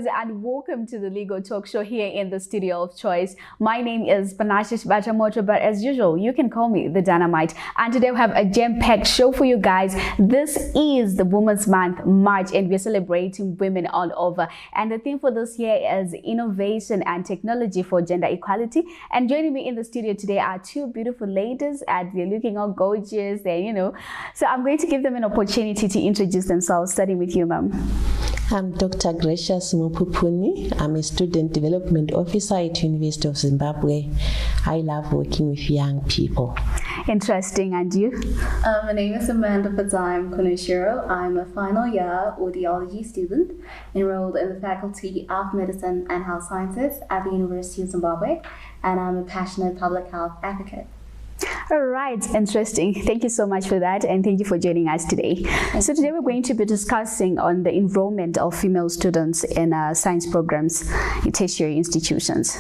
viewers, and welcome to the Legal Talk Show here in the studio of choice. My name is Panashish Bachamoto, but as usual, you can call me the Dynamite. And today we have a jam-packed show for you guys. This is the Women's Month, March, and we're celebrating women all over. And the theme for this year is innovation and technology for gender equality. And joining me in the studio today are two beautiful ladies, and they're looking all gorgeous. So I'm going to give them an opportunity to introduce themselves, starting with you, ma'am. I'm Dr. Gracious Mupupuni. I'm a Student Development Officer at University of Zimbabwe. I love working with young people. Interesting. And you? My name is Amanda Fadzime Konoshiro. I'm a final year audiology student enrolled in the Faculty of Medicine and Health Sciences at the University of Zimbabwe, and I'm a passionate public health advocate. All right, interesting. Thank you so much for that, and thank you for joining us today. So today we're going to be discussing on the enrollment of female students in science programs in tertiary institutions.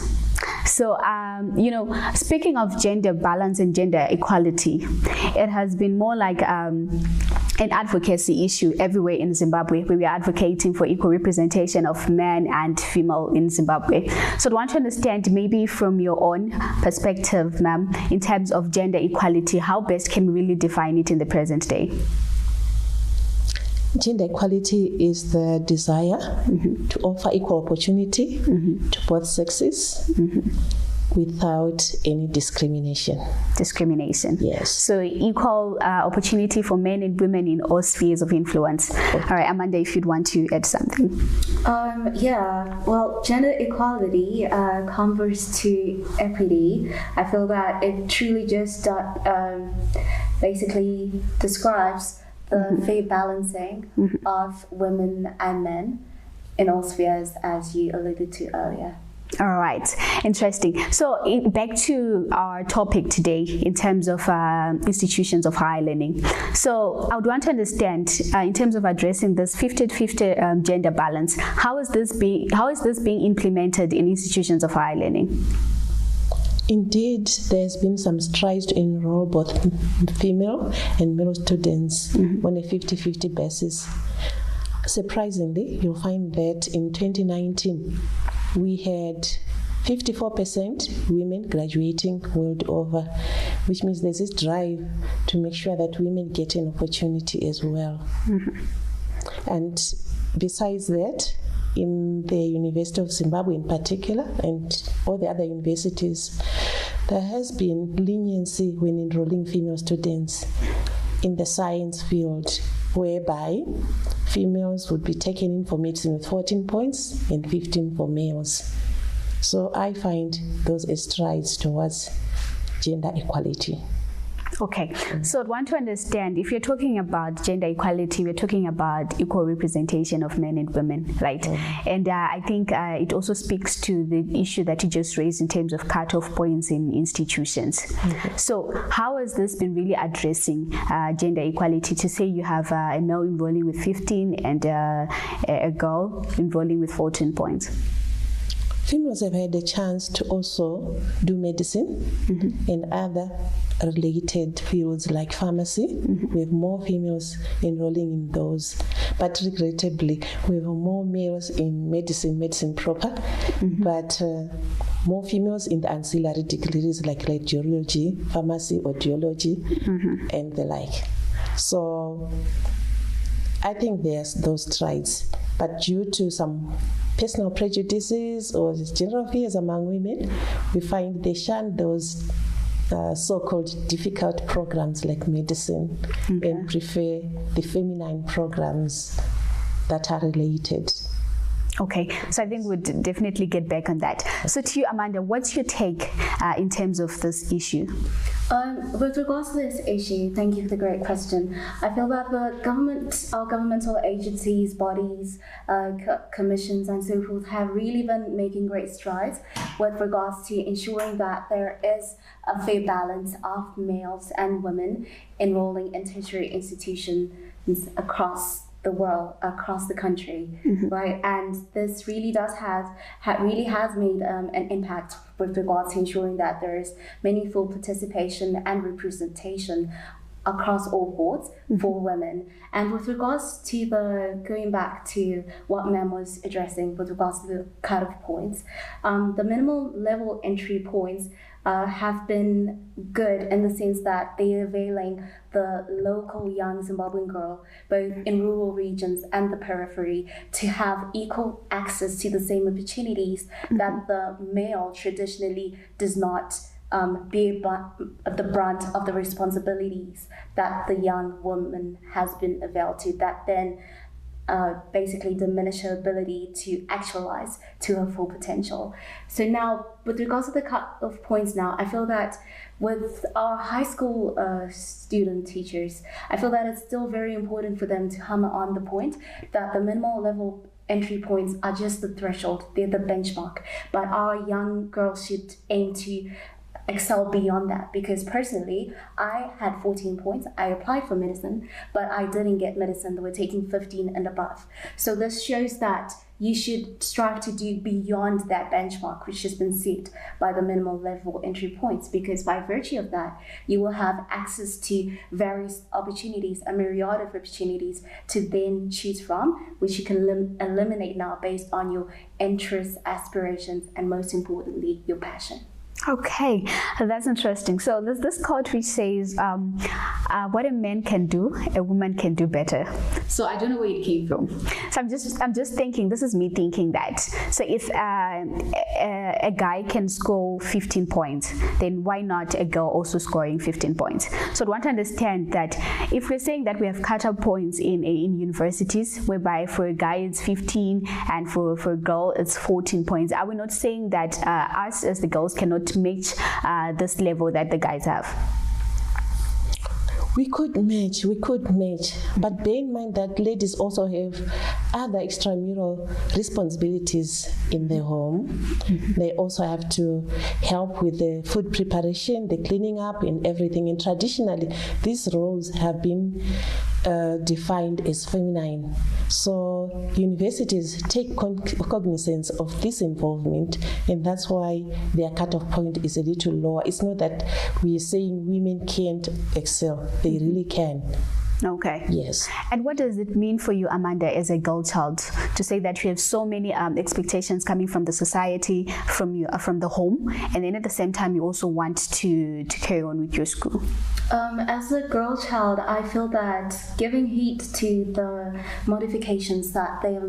So, speaking of gender balance and gender equality, it has been more like an advocacy issue everywhere in Zimbabwe, where we are advocating for equal representation of men and female in Zimbabwe. So I want to understand, maybe from your own perspective, ma'am, in terms of gender equality, how best can we really define it in the present day? Gender equality is the desire to offer equal opportunity to both sexes without any discrimination. Discrimination. Yes. So equal opportunity for men and women in all spheres of influence. Okay. All right, Amanda, if you'd want to add something. Well, gender equality converts to equity. I feel that it truly just basically describes the fair balancing of women and men in all spheres, as you alluded to earlier. All right, interesting. So back to our topic today in terms of institutions of higher learning. So I would want to understand, in terms of addressing this 50-50 gender balance, how is this being implemented in institutions of higher learning? Indeed, there's been some strides to enroll both female and male students on a 50-50 basis. Surprisingly, you'll find that in 2019, we had 54% women graduating world over, which means there's this drive to make sure that women get an opportunity as well. And besides that, in the University of Zimbabwe in particular, and all the other universities, there has been leniency when enrolling female students in the science field, whereby females would be taken in for medicine with 14 points and 15 for males. So I find those as strides towards gender equality. Okay, so I want to understand, if you're talking about gender equality, we're talking about equal representation of men and women, right? And I think it also speaks to the issue that you just raised in terms of cutoff points in institutions. So how has this been really addressing gender equality, to say you have a male enrolling with 15 and a girl enrolling with 14 points? Females have had a chance to also do medicine and other related fields like pharmacy. We have more females enrolling in those, but regrettably we have more males in medicine proper, but more females in the ancillary degrees like radiology, pharmacy, audiology, and the like. So I think there's those strides, but due to some personal prejudices or general fears among women, we find they shun those so-called difficult programs like medicine and prefer the feminine programs that are related. Okay, so I think we'd definitely get back on that. So to you, Amanda, what's your take in terms of this issue? With regards to this issue, thank you for the great question. I feel that the government, our governmental agencies, bodies, commissions and so forth have really been making great strides with regards to ensuring that there is a fair balance of males and women enrolling in tertiary institutions across the world, across the country, right? And this really does really has made an impact with regards to ensuring that there is meaningful participation and representation across all boards for women. And with regards to going back to what Mem was addressing with regards to the cut-off points, the minimum level entry points have been good in the sense that they are availing the local young Zimbabwean girl, both in rural regions and the periphery, to have equal access to the same opportunities that the male traditionally does not bear the brunt of the responsibilities that the young woman has been availed to, that then basically diminish her ability to actualize to her full potential. So now, with regards to the cut-off points now, I feel that with our high school student teachers, I feel that it's still very important for them to hammer on the point that the minimal level entry points are just the threshold, they're the benchmark, but our young girls should aim to excel beyond that, because personally I had 14 points. I applied for medicine, but I didn't get medicine. They were taking 15 and above. So this shows that you should strive to do beyond that benchmark which has been set by the minimal level entry points, because by virtue of that you will have access to various opportunities, a myriad of opportunities to then choose from, which you can eliminate now based on your interests, aspirations, and most importantly your passion. Okay, that's interesting. So there's this quote which says, what a man can do, a woman can do better. So I don't know where it came from. So I'm just thinking, this is me thinking that. So if a guy can score 15 points, then why not a girl also scoring 15 points? So I want to understand that if we're saying that we have cut-off points in universities, whereby for a guy it's 15 and for a girl it's 14 points, are we not saying that us as the girls cannot match this level that the guys have? We could match, but bear in mind that ladies also have other extramural responsibilities in the home. They also have to help with the food preparation, the cleaning up and everything. And traditionally, these roles have been defined as feminine. So universities take cognizance of this involvement, and that's why their cutoff point is a little lower. It's not that we're saying women can't excel. They really can. Okay. Yes. And what does it mean for you, Amanda, as a girl child, to say that you have so many expectations coming from the society, from the home, and then at the same time you also want to carry on with your school? As a girl child, I feel that giving heed to the modifications that they have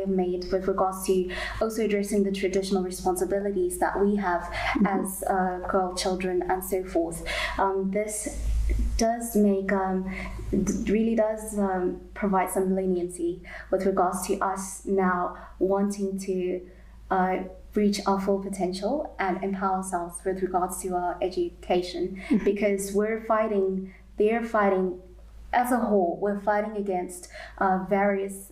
made with regards to also addressing the traditional responsibilities that we have as girl children and so forth. This does make really does provide some leniency with regards to us now wanting to reach our full potential and empower ourselves with regards to our education, because they're fighting as a whole. We're fighting against various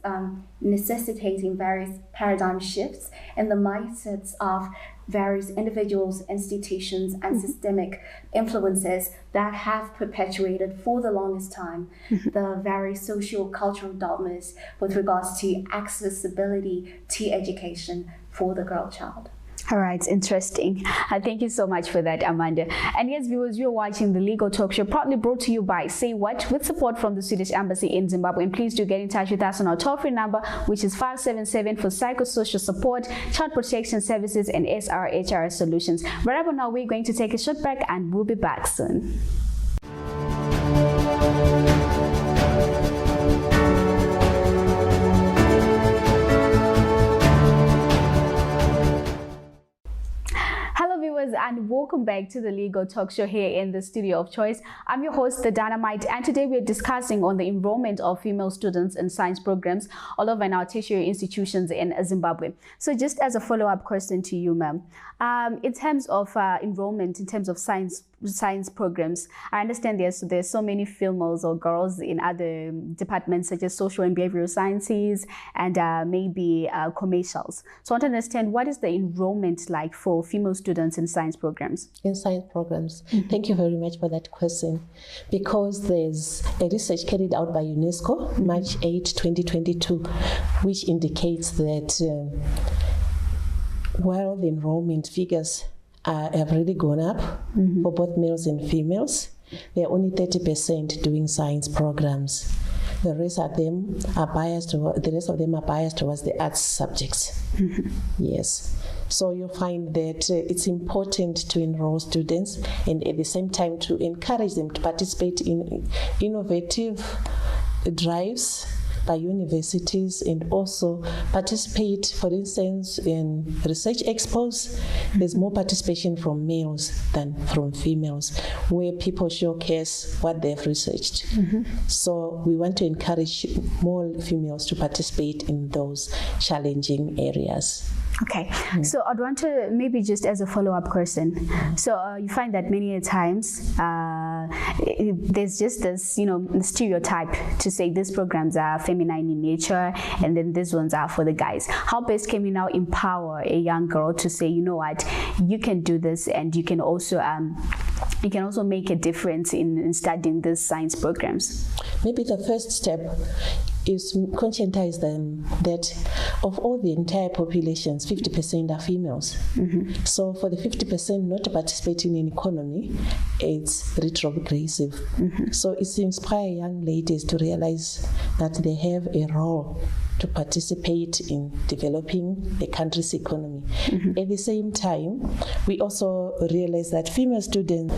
necessitating various paradigm shifts in the mindsets of various individuals, institutions, and systemic influences that have perpetuated for the longest time the very socio-cultural dogmas with regards to accessibility to education for the girl child. All right, interesting. Thank you so much for that, Amanda. And yes, viewers, you're watching the Legal Talk Show, proudly brought to you by Say What, with support from the Swedish Embassy in Zimbabwe. And please do get in touch with us on our toll-free number, which is 577 for psychosocial support, child protection services, and SRHR solutions. Right about now, we're going to take a short break, and we'll be back soon. And welcome back to the Legal Talk Show here in the studio of choice. I'm your host, The Dynamite, and today we're discussing on the enrollment of female students in science programs all over in our tertiary institutions in Zimbabwe. So just as a follow-up question to you, ma'am, in terms of enrollment, in terms of science programs, I understand there's so many females or girls in other departments such as social and behavioral sciences and maybe commercials. So I want to understand, what is the enrollment like for female students in science programs? In science programs, thank you very much for that question, because there's a research carried out by UNESCO, March 8, 2022, which indicates that while the enrollment figures have really gone up for both males and females, There are only 30% doing science programs. The rest of them are biased towards the arts subjects. Yes. So you find that it's important to enroll students and at the same time to encourage them to participate in innovative drives by universities, and also participate, for instance, in research expos. There's more participation from males than from females, where people showcase what they've researched. So we want to encourage more females to participate in those challenging areas. Okay, so I'd want to maybe just as a follow-up question. So you find that many times there's just this, stereotype to say these programs are feminine in nature, and then these ones are for the guys. How best can we now empower a young girl to say, you know what, you can do this, and you can also make a difference in studying these science programs? Maybe the first step is conscientize them that of all the entire populations, 50% are females. So for the 50% not participating in economy, it's retrogressive. So it's to inspire young ladies to realize that they have a role to participate in developing the country's economy. At the same time, we also realize that female students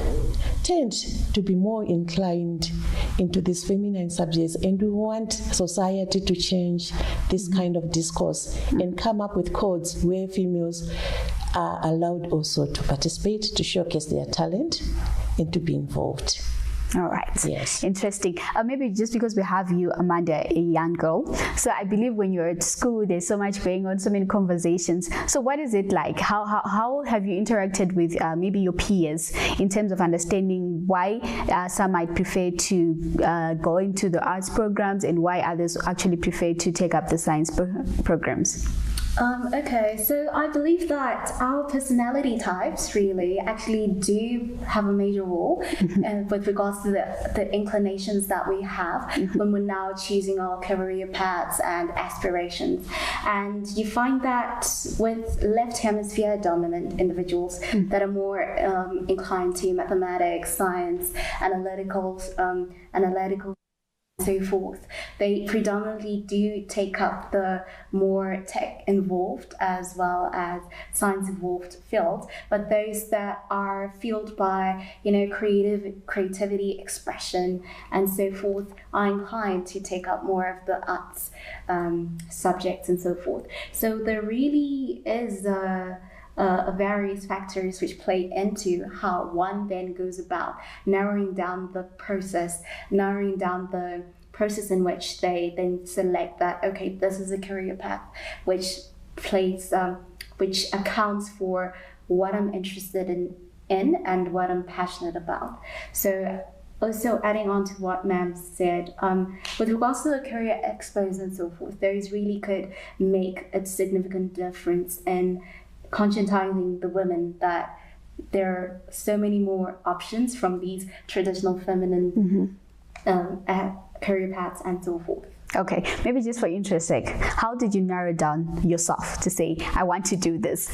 tend to be more inclined into these feminine subjects, and we want society to change this kind of discourse and come up with codes where females are allowed also to participate, to showcase their talent, and to be involved. All right. Yes. Interesting. Maybe just because we have you, Amanda, a young girl. So I believe when you're at school, there's so much going on, so many conversations. So what is it like? How have you interacted with maybe your peers in terms of understanding why some might prefer to go into the arts programs and why others actually prefer to take up the science programs? Okay, so I believe that our personality types really actually do have a major role with regards to the inclinations that we have when we're now choosing our career paths and aspirations. And you find that with left hemisphere dominant individuals that are more inclined to mathematics, science, analytical, so forth, they predominantly do take up the more tech involved as well as science involved fields, but those that are fueled by creativity, expression and so forth are inclined to take up more of the arts subjects and so forth. So there really is various factors which play into how one then goes about narrowing down the process in which they then select that, okay, this is a career path which accounts for what I'm interested in and what I'm passionate about. So also adding on to what Ma'am said, with regards to the career expos and so forth, those really could make a significant difference in conscientizing the women that there are so many more options from these traditional feminine career paths and so forth. Okay, maybe just for interest's sake, how did you narrow down yourself to say, I want to do this?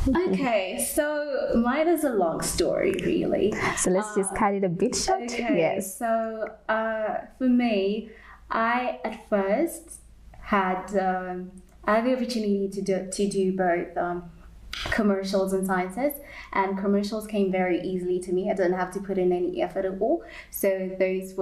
Okay, so mine is a long story, really. So let's just cut it a bit short. Okay, yes. So for me, I at first had the opportunity to do both commercials and sciences, and commercials came very easily to me. I didn't have to put in any effort at all. So that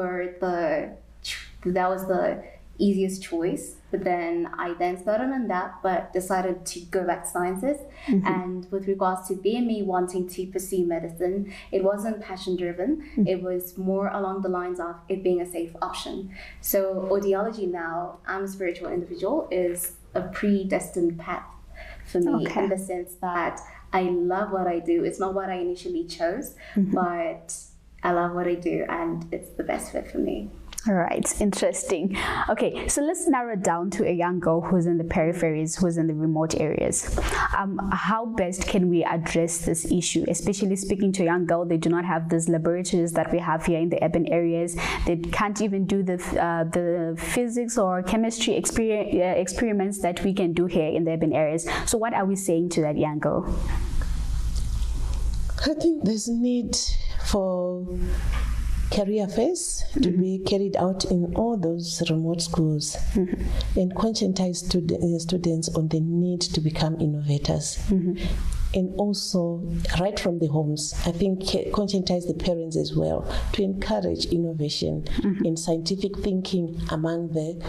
was the easiest choice. But then I started on that, but decided to go back to sciences. And with regards to me wanting to pursue medicine, it wasn't passion driven. It was more along the lines of it being a safe option. So audiology now, I'm a spiritual individual, is a predestined path for me, in the sense that I love what I do. It's not what I initially chose, but I love what I do and it's the best fit for me. All right, interesting. Okay, so let's narrow it down to a young girl who's in the peripheries, who's in the remote areas. How best can we address this issue, especially speaking to a young girl? They do not have these laboratories that we have here in the urban areas. They can't even do the physics or chemistry experiments that we can do here in the urban areas. So what are we saying to that young girl? I think there's need for career fairs to be carried out in all those remote schools and conscientize students on the need to become innovators. And also, right from the homes, I think conscientize the parents as well to encourage innovation and scientific thinking among the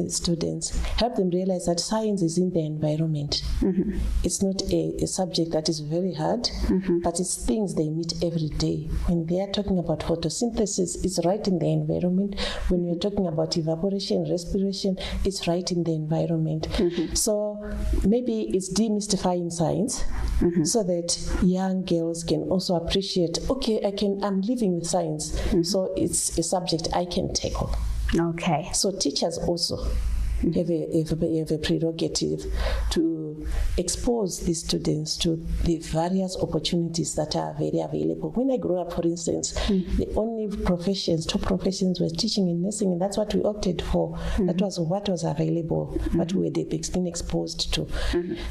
students. Help them realize that science is in the environment. It's not a subject that is very hard, but it's things they meet every day. When they are talking about photosynthesis, it's right in the environment. When we're talking about evaporation, respiration, it's right in the environment. So maybe it's demystifying science so that young girls can also appreciate, okay, I'm living with science, so it's a subject I can tackle. Okay. So teachers also have a prerogative to expose these students to the various opportunities that are very available. When I grew up, for instance, the only top professions were teaching and nursing, and that's what we opted for. That was what was available, what we had been exposed to.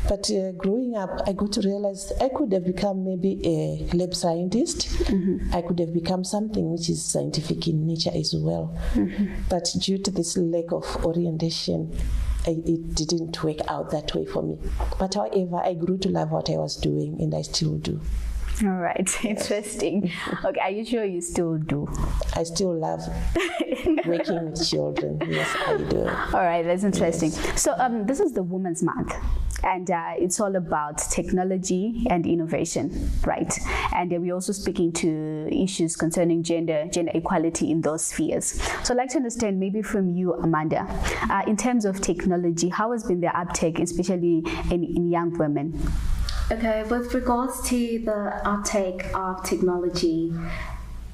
But growing up, I got to realize I could have become maybe a lab scientist. I could have become something which is scientific in nature as well. But due to this lack of orientation, it didn't work out that way for me. But however, I grew to love what I was doing, and I still do. All right, interesting. Okay, are you sure you still do? I still love working with children. Yes, I do. All right, that's interesting. Yes. So this is the Women's Month, and it's all about technology and innovation, right? And we're also speaking to issues concerning gender equality in those spheres. So I'd like to understand, maybe from you, Amanda, in terms of technology, how has been the uptake, especially in young women? Okay, with regards to the uptake of technology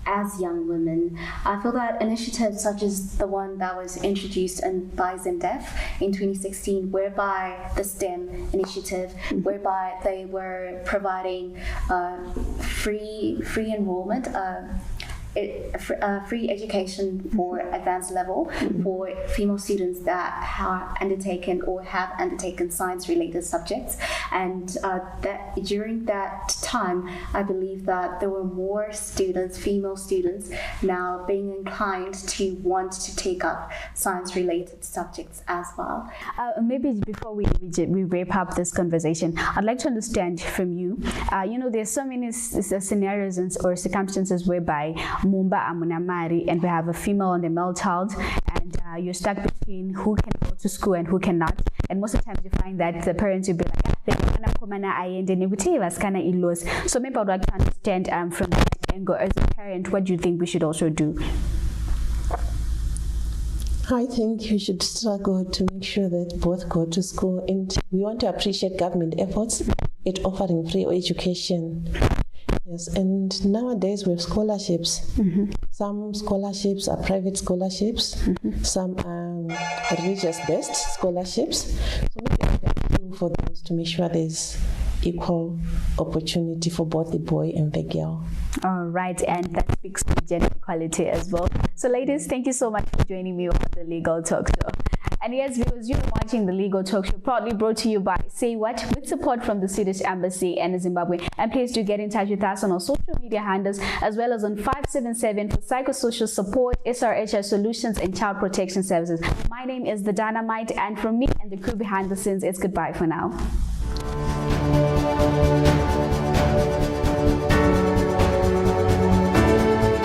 as young women, I feel that initiatives such as the one that was introduced by ZimDef in 2016, whereby the STEM initiative, whereby they were providing free enrollment, free education for advanced level for female students that have undertaken science-related subjects, and that during that time, I believe that there were more students, female students, now being inclined to want to take up science-related subjects as well. Maybe before we wrap up this conversation, I'd like to understand from you. There's so many scenarios or circumstances whereby Mumba Amunamari, and we have a female and a male child, and you're stuck between who can go to school and who cannot. And most of the times you find that the parents will be like, so maybe I'd like to understand from that angle, as a parent, what do you think we should also do? I think you should struggle to make sure that both go to school, and we want to appreciate government efforts at offering free education. Yes, and nowadays we have scholarships. Some scholarships are private scholarships, some are religious-based scholarships. So we have to appeal for those to make sure there's equal opportunity for both the boy and the girl. All right, and that speaks to gender equality as well. So ladies, thank you so much for joining me on the Legal Talk Show. And yes, viewers, you're watching the Legal Talk Show, proudly brought to you by Say What, with support from the Swedish Embassy and Zimbabwe. And please do get in touch with us on our social media handles, as well as on 577 for psychosocial support, SRHI solutions, and child protection services. My name is The Dynamite, and from me and the crew behind the scenes, it's goodbye for now.